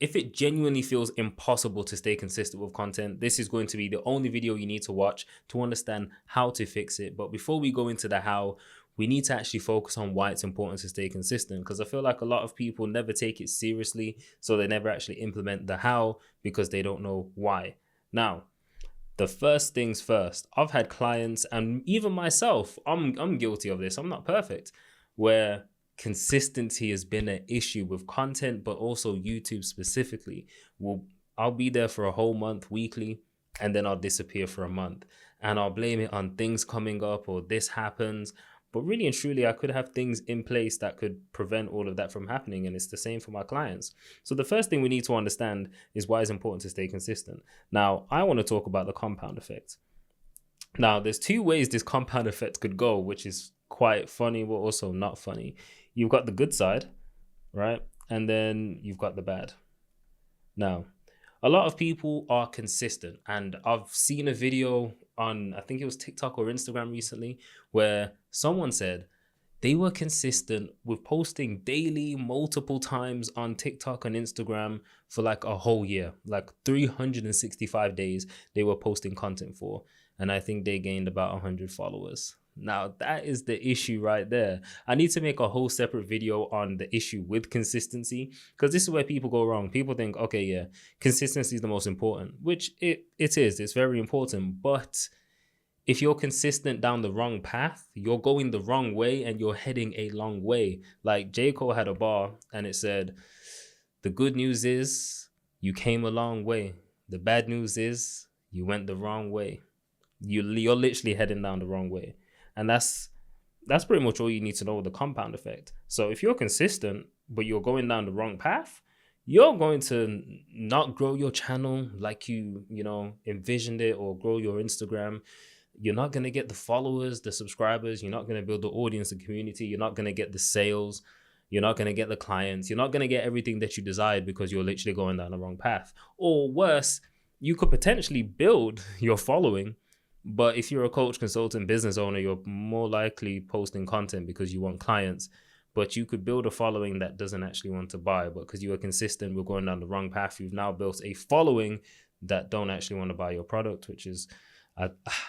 if it genuinely feels impossible to stay consistent with content, this is going to be the only video you need to watch to understand how to fix it. But before we go into the how, we need to actually focus on why it's important to stay consistent, because I feel like a lot of people never take it seriously, so they never actually implement the how because they don't know why. Now, the first things first, I've had clients and even myself, I'm guilty of this. I'm not perfect, where consistency has been an issue with content, but also YouTube specifically. Will I'll be there for a whole month weekly, and then I'll disappear for a month. And I'll blame it on things coming up or this happens. But really and truly, I could have things in place that could prevent all of that from happening. And it's the same for my clients. So the first thing we need to understand is why it's important to stay consistent. Now, I want to talk about the compound effect. Now, there's two ways this compound effect could go, which is quite funny, but also not funny. You've got the good side, right? And then you've got the bad. Now, a lot of people are consistent, and I've seen a video on, I think it was TikTok or Instagram recently, where someone said they were consistent with posting daily multiple times on TikTok and Instagram for like a whole year, like 365 days they were posting content for. And I think they gained about 100 followers. Now, that is the issue right there. I need to make a whole separate video on the issue with consistency, because this is where people go wrong. People think, okay, yeah, consistency is the most important, which it is. It's very important. But if you're consistent down the wrong path, you're going the wrong way and you're heading a long way. Like J. Cole had a bar and it said, the good news is you came a long way. The bad news is you went the wrong way. You're literally heading down the wrong way. And that's pretty much all you need to know with the compound effect. So if you're consistent, but you're going down the wrong path, you're going to not grow your channel like you envisioned it, or grow your Instagram. You're not going to get the followers, the subscribers. You're not going to build the audience, the community. You're not going to get the sales. You're not going to get the clients. You're not going to get everything that you desired because you're literally going down the wrong path. Or worse, you could potentially build your following, but if you're a coach, consultant, business owner, you're more likely posting content because you want clients. But you could build a following that doesn't actually want to buy, but because you are consistent with going down the wrong path, you've now built a following that don't actually want to buy your product, which is,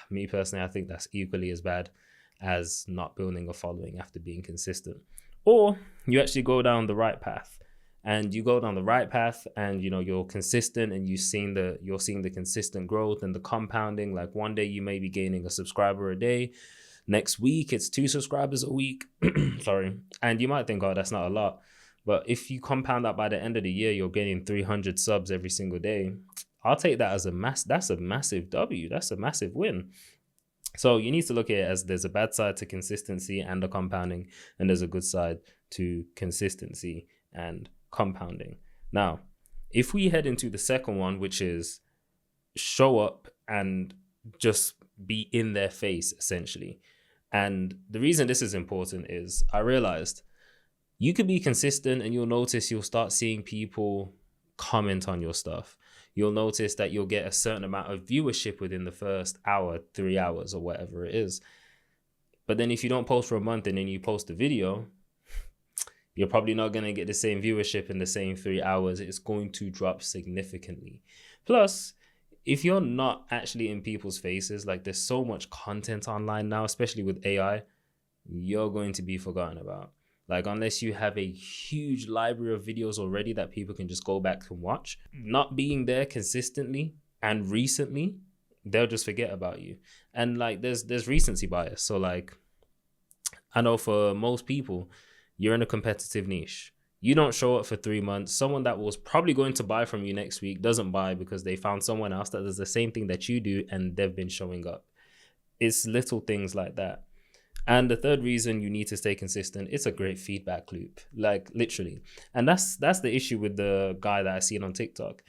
me personally, I think that's equally as bad as not building a following after being consistent. Or you actually go down the right path. And you go down the right path and you're consistent, and you're seeing the consistent growth and the compounding. Like one day you may be gaining a subscriber a day, next week it's 2 subscribers a week. Sorry. And you might think, oh, that's not a lot, but if you compound that, by the end of the year you're gaining 300 subs every single day. I'll take that as that's a massive W. That's a massive win. So you need to look at it as there's a bad side to consistency and the compounding, and there's a good side to consistency and compounding. Now, if we head into the second one, which is show up and just be in their face, essentially. And the reason this is important is I realized you could be consistent and you'll notice you'll start seeing people comment on your stuff. You'll notice that you'll get a certain amount of viewership within the first hour, 3 hours, or whatever it is. But then if you don't post for a month and then you post a video, you're probably not going to get the same viewership in the same 3 hours. It's going to drop significantly. Plus, if you're not actually in people's faces, like there's so much content online now, especially with AI, you're going to be forgotten about. Like unless you have a huge library of videos already that people can just go back and watch, not being there consistently and recently, they'll just forget about you. And like there's recency bias. So like I know for most people, you're in a competitive niche. You don't show up for 3 months. Someone that was probably going to buy from you next week doesn't buy because they found someone else that does the same thing that you do and they've been showing up. It's little things like that. And the third reason you need to stay consistent, it's a great feedback loop, like literally. And that's the issue with the guy that I seen on TikTok.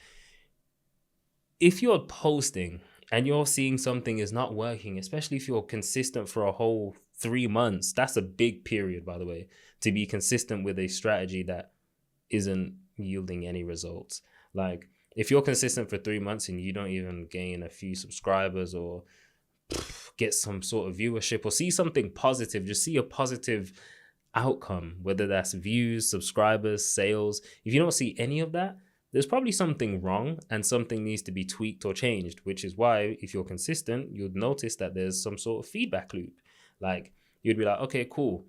If you're posting and you're seeing something is not working, especially if you're consistent for a whole 3 months, that's a big period, by the way, to be consistent with a strategy that isn't yielding any results. Like if you're consistent for 3 months and you don't even gain a few subscribers or get some sort of viewership or see something positive, just see a positive outcome, whether that's views, subscribers, sales. If you don't see any of that, there's probably something wrong and something needs to be tweaked or changed, which is why if you're consistent, you'd notice that there's some sort of feedback loop. Like you'd be like, okay, cool.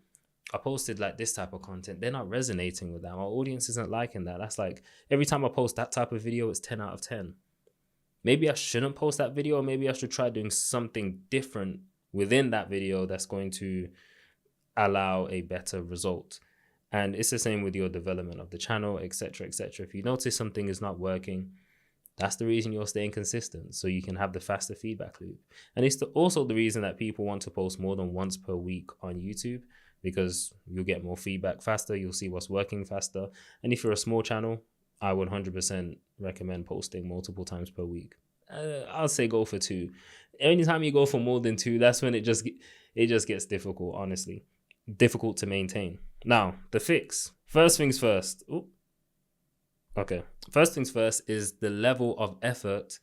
I posted like this type of content. They're not resonating with that. My audience isn't liking that. That's like every time I post that type of video, it's 10 out of 10. Maybe I shouldn't post that video, or maybe I should try doing something different within that video that's going to allow a better result. And it's the same with your development of the channel, etc., etc. If you notice something is not working, that's the reason you're staying consistent, so you can have the faster feedback loop. And it's also the reason that people want to post more than once per week on YouTube, because you'll get more feedback faster, you'll see what's working faster. And if you're a small channel, I would 100% recommend posting multiple times per week. I'll say go for 2. Anytime you go for more than 2, that's when it just gets difficult, honestly. Difficult to maintain. Now, the fix. First things first. Okay. First things first is the level of effort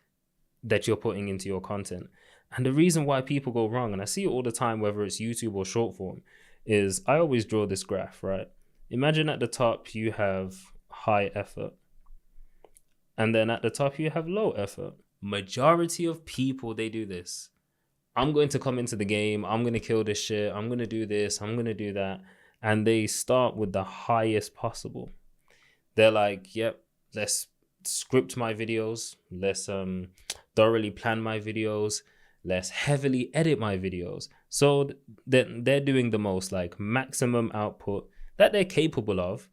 that you're putting into your content. And the reason why people go wrong, and I see it all the time, whether it's YouTube or short form, is I always draw this graph, right? Imagine at the top you have high effort. And then at the top you have low effort. Majority of people, they do this. I'm going to come into the game. I'm going to kill this shit. I'm going to do this. I'm going to do that. And they start with the highest possible. They're like, yep, let's script my videos. Let's thoroughly plan my videos. Let's heavily edit my videos. So they're doing the most, like maximum output that they're capable of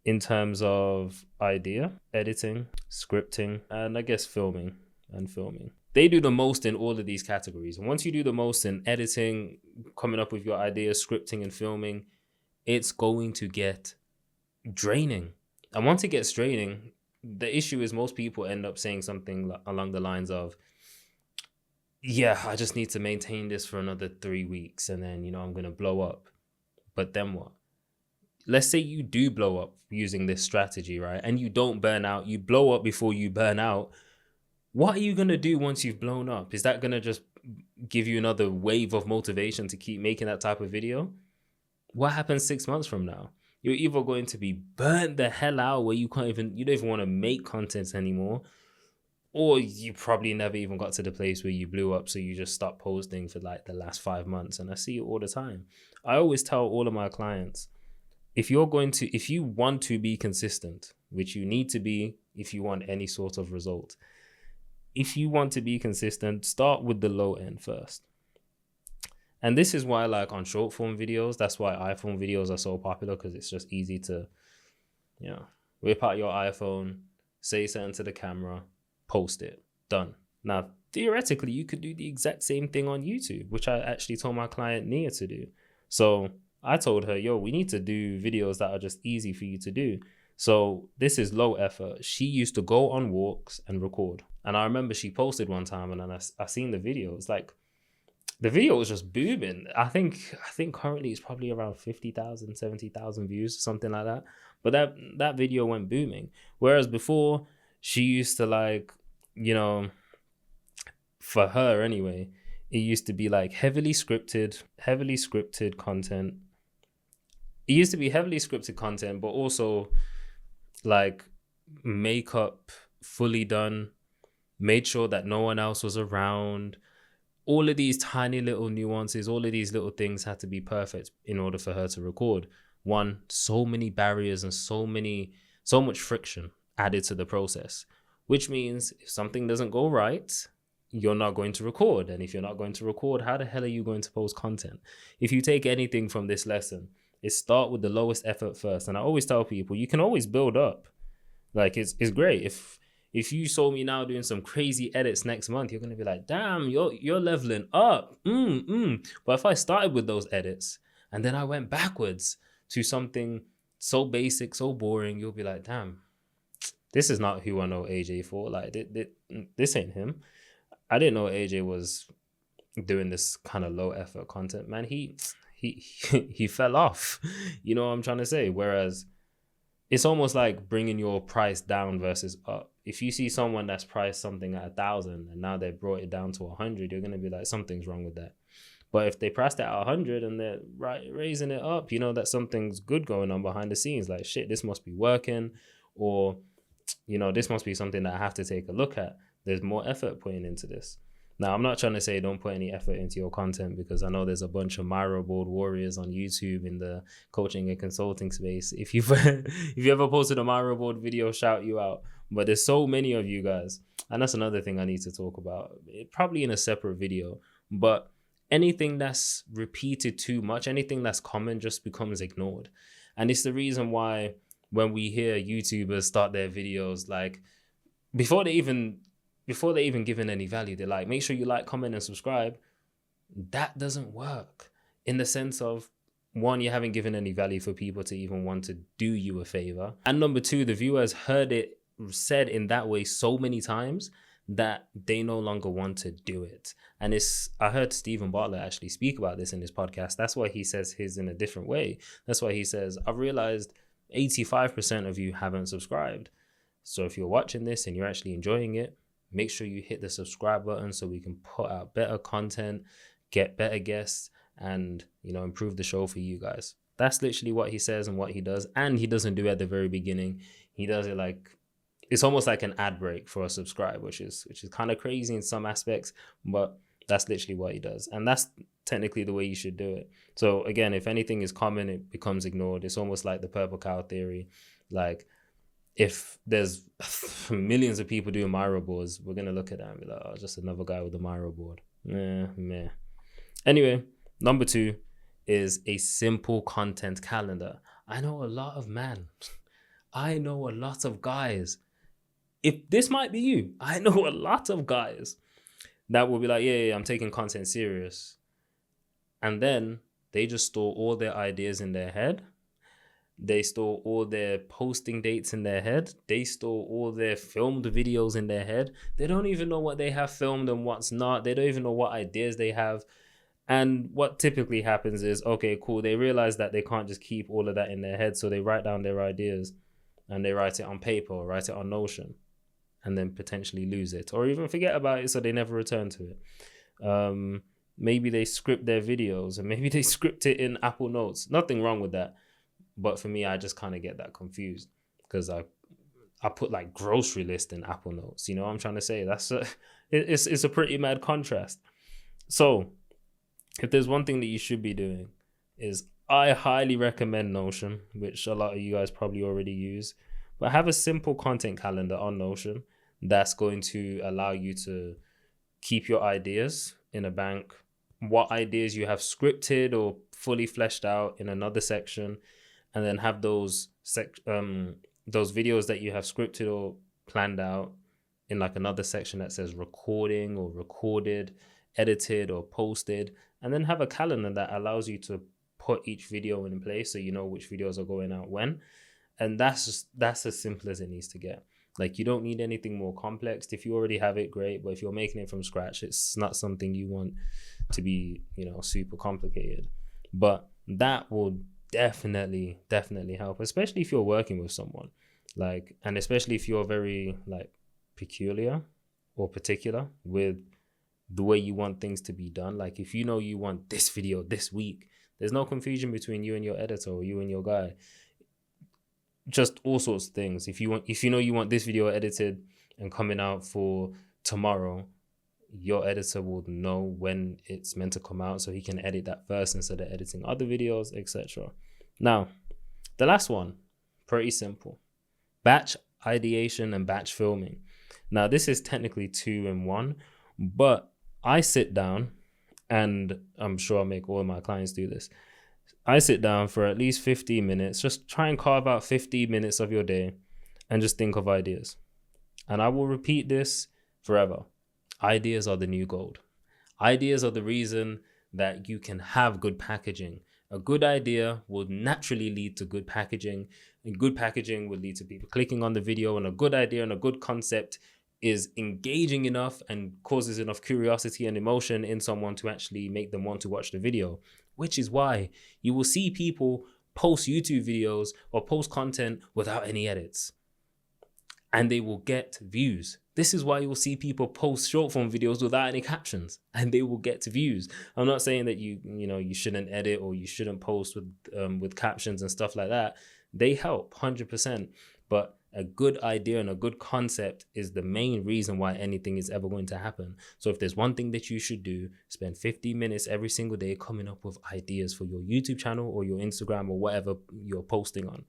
in terms of idea, editing, scripting, and I guess filming. They do the most in all of these categories. And once you do the most in editing, coming up with your ideas, scripting and filming, it's going to get draining. And once it gets draining, the issue is most people end up saying something along the lines of, yeah, I just need to maintain this for another 3 weeks and then, I'm going to blow up. But then what? Let's say you do blow up using this strategy, right? And you don't burn out. You blow up before you burn out. What are you going to do once you've blown up? Is that going to just give you another wave of motivation to keep making that type of video? What happens 6 months from now? You're either going to be burnt the hell out where you don't even want to make content anymore, or you probably never even got to the place where you blew up, so you just stopped posting for like the last 5 months. And I see it all the time. I always tell all of my clients, if you want to be consistent, which you need to be if you want any sort of result, if you want to be consistent, start with the low end first. And this is why, like on short form videos, that's why iPhone videos are so popular, because it's just easy to, whip out your iPhone, say something to the camera, post it, done. Now, theoretically, you could do the exact same thing on YouTube, which I actually told my client Nia to do. So I told her, we need to do videos that are just easy for you to do. So this is low effort. She used to go on walks and record. And I remember she posted one time, and then I seen the video. It's like, the video was just booming. I think currently it's probably around 50,000, 70,000 views, something like that. But that video went booming. Whereas before, she used to like, for her anyway, it used to be like heavily scripted content. It used to be heavily scripted content, but also like makeup fully done, made sure that no one else was around. All of these tiny little nuances, all of these little things had to be perfect in order for her to record. One, so many barriers and so much friction added to the process, which means if something doesn't go right, you're not going to record. And if you're not going to record, how the hell are you going to post content? If you take anything from this lesson, is start with the lowest effort first. And I always tell people, you can always build up. Like it's great. If you saw me now doing some crazy edits next month, you're going to be like, damn, you're leveling up. But if I started with those edits and then I went backwards to something so basic, so boring, you'll be like, damn, this is not who I know AJ for. Like, this ain't him. I didn't know AJ was doing this kind of low effort content, man. He fell off. You know what I'm trying to say? Whereas it's almost like bringing your price down versus up. If you see someone that's priced something at 1,000 and now they brought it down to 100, you're going to be like, something's wrong with that. But if they priced it at 100 and they're raising it up, that something's good going on behind the scenes. Like, shit, this must be working. Or this must be something that I have to take a look at. There's more effort putting into this. Now, I'm not trying to say don't put any effort into your content, because I know there's a bunch of Miro board warriors on YouTube in the coaching and consulting space. If you if you ever posted a Miro board video, shout you out. But there's so many of you guys, and that's another thing I need to talk about, probably in a separate video. But anything that's repeated too much, anything that's common, just becomes ignored. And it's the reason why when we hear YouTubers start their videos, like before they even given any value, they're like, make sure you like, comment, and subscribe. That doesn't work, in the sense of, one, you haven't given any value for people to even want to do you a favor. And number two, the viewers heard it said in that way so many times that they no longer want to do it. And I heard Stephen Bartlett actually speak about this in his podcast. That's why he says his in a different way. That's why he says, I've realized 85% of you haven't subscribed. So if you're watching this and you're actually enjoying it, make sure you hit the subscribe button so we can put out better content, get better guests, and improve the show for you guys. That's literally what he says and what he does. And he doesn't do it at the very beginning. He does it like, it's almost like an ad break for a subscribe, which is kind of crazy in some aspects, but that's literally what he does. And that's technically the way you should do it. So again, if anything is common, it becomes ignored. It's almost like the purple cow theory. Like, if there's millions of people doing Miro boards, we're going to look at that and be like, oh, just another guy with a Miro board. Meh. Anyway, number 2 is a simple content calendar. I know a lot of guys. If this might be you, I know a lot of guys that will be like, yeah, I'm taking content serious. And then they just store all their ideas in their head. They store all their posting dates in their head. They store all their filmed videos in their head. They don't even know what they have filmed and what's not. They don't even know what ideas they have. And what typically happens is, okay, cool. They realize that they can't just keep all of that in their head. So they write down their ideas and they write it on paper or write it on Notion, and then potentially lose it or even forget about it. So they never return to it. Maybe they script their videos and maybe they script it in Apple Notes. Nothing wrong with that. But for me, I just kind of get that confused because I put like grocery list in Apple Notes. You know what I'm trying to say? It's a pretty mad contrast. So if there's one thing that you should be doing is, I highly recommend Notion, which a lot of you guys probably already use, but have a simple content calendar on Notion that's going to allow you to keep your ideas in a bank, what ideas you have scripted or fully fleshed out in another section, and then have those videos that you have scripted or planned out in like another section that says recording or recorded, edited or posted, and then have a calendar that allows you to put each video in place so you know which videos are going out when. And that's as simple as it needs to get. Like, you don't need anything more complex. If you already have it, great. But if you're making it from scratch, it's not something you want to be, super complicated. But that will definitely help, especially if you're working with someone. Like, and especially if you're very like peculiar or particular with the way you want things to be done. Like, if you know you want this video this week, there's no confusion between you and your editor or you and your guy. Just all sorts of things. If you know you want this video edited and coming out for tomorrow, your editor will know when it's meant to come out so he can edit that first instead of editing other videos, etc. Now, the last one, pretty simple. Batch ideation and batch filming. Now, this is technically 2 in 1, but I sit down, and I'm sure I make all of my clients do this. I sit down for at least 15 minutes, just try and carve out 15 minutes of your day and just think of ideas. And I will repeat this forever. Ideas are the new gold. Ideas are the reason that you can have good packaging. A good idea will naturally lead to good packaging, and good packaging will lead to people clicking on the video, and a good idea and a good concept is engaging enough and causes enough curiosity and emotion in someone to actually make them want to watch the video, which is why you will see people post YouTube videos or post content without any edits, and they will get views. This is why you will see people post short form videos without any captions, and they will get views. I'm not saying that you shouldn't edit or you shouldn't post with captions and stuff like that. They help 100%. But A good idea and a good concept is the main reason why anything is ever going to happen. So if there's one thing that you should do, spend 15 minutes every single day coming up with ideas for your YouTube channel or your Instagram or whatever you're posting on.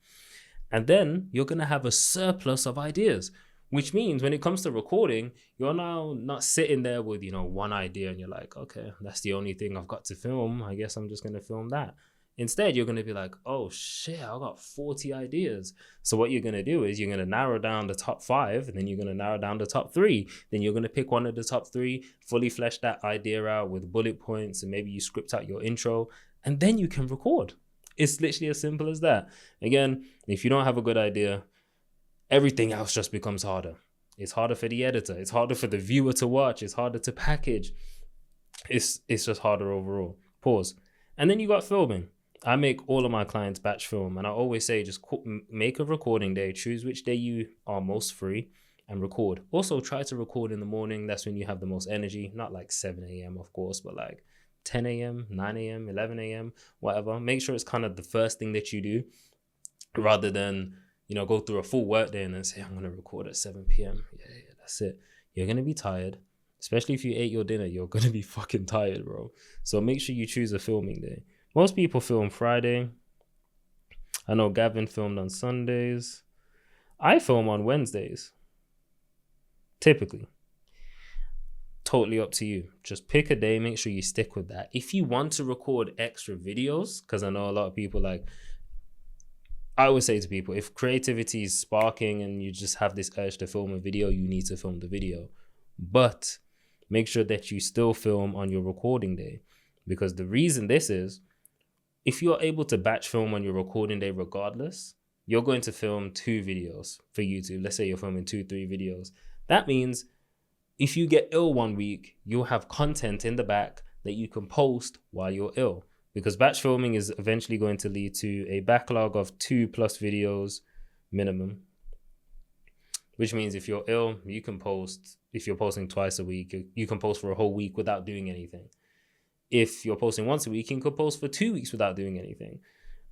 And then you're going to have a surplus of ideas, which means when it comes to recording, you're now not sitting there with, one idea and you're like, okay, that's the only thing I've got to film. I guess I'm just going to film that. Instead, you're going to be like, oh shit, I got 40 ideas. So what you're going to do is you're going to narrow down the top 5, and then you're going to narrow down the top 3. Then you're going to pick one of the top 3, fully flesh that idea out with bullet points, and maybe you script out your intro, and then you can record. It's literally as simple as that. Again, if you don't have a good idea, everything else just becomes harder. It's harder for the editor. It's harder for the viewer to watch. It's harder to package. It's just harder overall. Pause. And then you got filming. I make all of my clients batch film, and I always say just make a recording day, choose which day you are most free, and record. Also try to record in the morning. That's when you have the most energy, not like 7 a.m. of course, but like 10 a.m., 9 a.m., 11 a.m., whatever. Make sure it's kind of the first thing that you do rather than, go through a full work day and then say, I'm going to record at 7 p.m. Yeah, that's it. You're going to be tired. Especially if you ate your dinner, you're going to be fucking tired, bro. So make sure you choose a filming day. Most people film Friday. I know Gavin filmed on Sundays. I film on Wednesdays. Typically. Totally up to you. Just pick a day, make sure you stick with that. If you want to record extra videos, because I know a lot of people I always say to people, if creativity is sparking and you just have this urge to film a video, you need to film the video. But make sure that you still film on your recording day, because the reason this is, if you're able to batch film on your recording day regardless, you're going to film 2 videos for YouTube. Let's say you're filming 2-3 videos. That means if you get ill one week, you'll have content in the back that you can post while you're ill, because batch filming is eventually going to lead to a backlog of 2+ videos minimum, which means if you're ill, you can post. If you're posting twice a week, you can post for a whole week without doing anything. If you're posting once a week, you can post for 2 weeks without doing anything.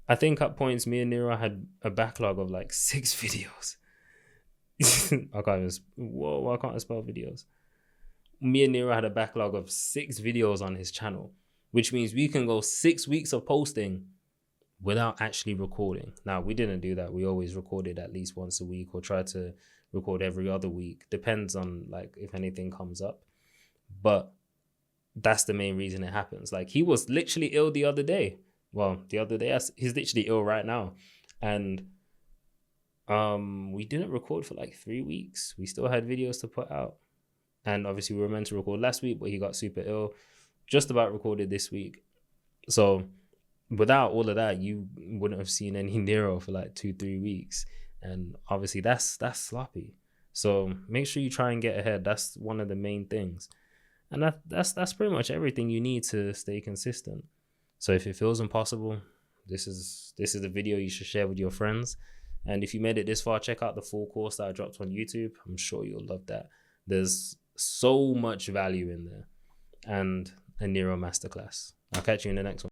I think at points, me and Nero had a backlog of like 6 videos. Why can't I spell videos? Me and Nero had a backlog of 6 videos on his channel, which means we can go 6 weeks of posting without actually recording. Now, we didn't do that. We always recorded at least once a week or try to record every other week. Depends on if anything comes up. But that's the main reason it happens. He was literally ill the other day. Well, the other day, he's literally ill right now. And we didn't record for 3 weeks. We still had videos to put out. And obviously we were meant to record last week, but he got super ill. Just about recorded this week. So without all of that, you wouldn't have seen any Nero for 2-3 weeks. And obviously that's sloppy. So make sure you try and get ahead. That's one of the main things. And that's pretty much everything you need to stay consistent. So if it feels impossible, this is the video you should share with your friends. And if you made it this far, check out the full course that I dropped on YouTube. I'm sure you'll love that. There's so much value in there. And a Nero masterclass. I'll catch you in the next one.